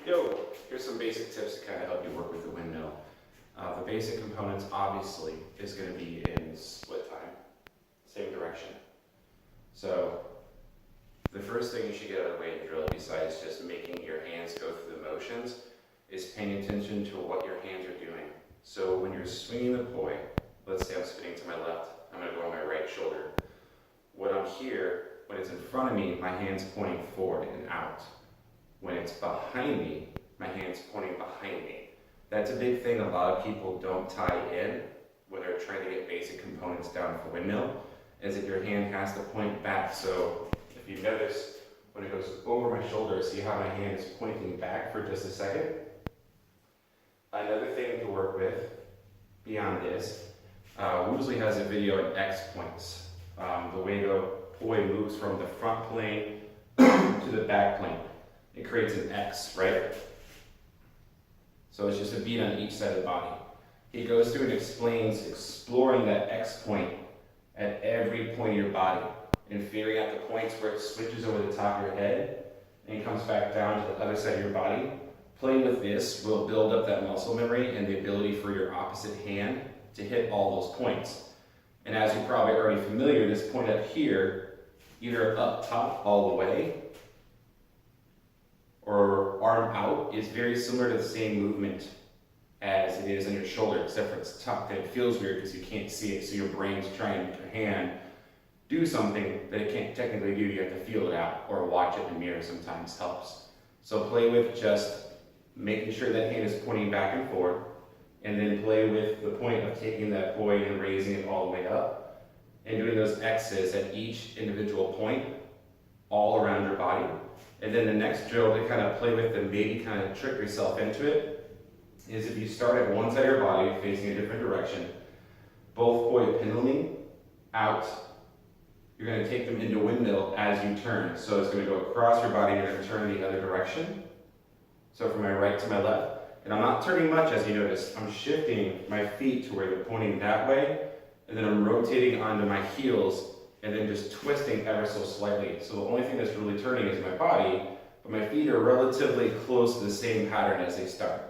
Yo, here's some basic tips to kind of help you work with the windmill. The basic components obviously is going to be in split time, same direction. So the first thing you should get out of the way to drill, besides just making your hands go through the motions, is paying attention to what your hands are doing. So when you're swinging the poi, let's say I'm spinning to my left, I'm going to go on my right shoulder. When I'm here, when it's in front of me, my hand's pointing forward and out. When it's behind me, my hand's pointing behind me. That's a big thing a lot of people don't tie in when they're trying to get basic components down for windmill, is that your hand has to point back. So if you notice, when it goes over my shoulder, see how my hand is pointing back for just a second? Another thing to work with, beyond this, Woosley has a video on X points. The way the poi moves from the front plane to the back plane. It creates an X, right? So it's just a beat on each side of the body. He goes through and explains exploring that X point at every point of your body and figuring out the points where it switches over the top of your head and comes back down to the other side of your body. Playing with this will build up that muscle memory and the ability for your opposite hand to hit all those points. And as you're probably already familiar, this point up here, either up top all the way or arm out, is very similar to the same movement as it is on your shoulder, except for it's tucked and it feels weird because you can't see it, so your brain's trying to make your hand do something that it can't technically do. You have to feel it out or watch it in the mirror sometimes helps. So play with just making sure that hand is pointing back and forth, and then play with the point of taking that poi and raising it all the way up and doing those X's at each individual point all around your body. And then the next drill to kind of play with and maybe kind of trick yourself into it is if you start at one side of your body facing a different direction, both poi penduluming out, you're going to take them into windmill as you turn. So it's going to go across your body, you're going to turn the other direction. So from my right to my left. And I'm not turning much, as you notice. I'm shifting my feet to where they're pointing that way, and then I'm rotating onto my heels and then just twisting ever so slightly. So the only thing that's really turning is my body, but my feet are relatively close to the same pattern as they start.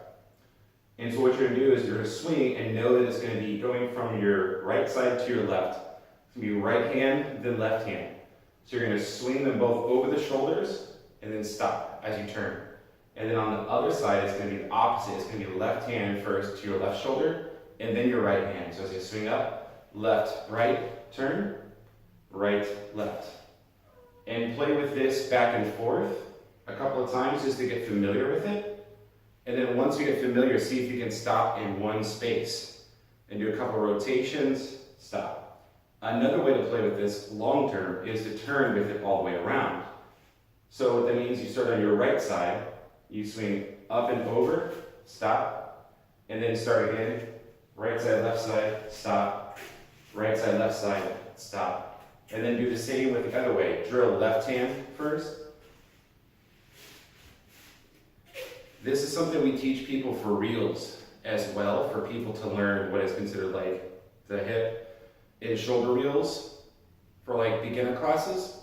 And so what you're going to do is you're going to swing and know that it's going to be going from your right side to your left. It's going to be right hand, then left hand. So you're going to swing them both over the shoulders and then stop as you turn. And then on the other side, it's going to be the opposite. It's going to be left hand first to your left shoulder, and then your right hand. So as you swing up, left, right, turn, right, left. And play with this back and forth a couple of times just to get familiar with it. And then once you get familiar, see if you can stop in one space and do a couple of rotations, stop. Another way to play with this long term is to turn with it all the way around. So what that means, you start on your right side, you swing up and over, stop, and then start again. Right side, left side, stop. Right side, left side, stop. And then do the same with the other way. Drill left hand first. This is something we teach people for reels as well, for people to learn what is considered like the hip and shoulder reels for like beginner classes.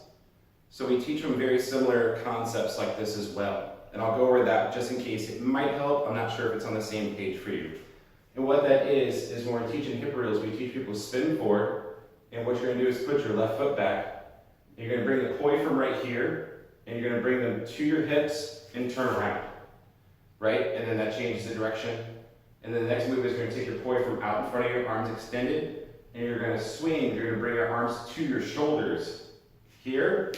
So we teach them very similar concepts like this as well. And I'll go over that just in case it might help. I'm not sure if it's on the same page for you. And what that is when we're teaching hip reels, we teach people to spin forward. And what you're going to do is put your left foot back. And you're going to bring the poi from right here. And you're going to bring them to your hips and turn around. Right? And then that changes the direction. And then the next move is you're going to take your poi from out in front of you, arms extended. And you're going to swing. You're going to bring your arms to your shoulders here.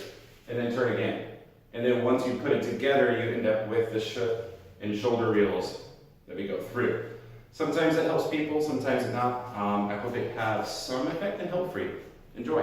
And then turn again. And then once you put it together, you end up with the hip and shoulder reels that we go through. Sometimes that helps people, sometimes not. I hope it has some effect and help for you. Enjoy.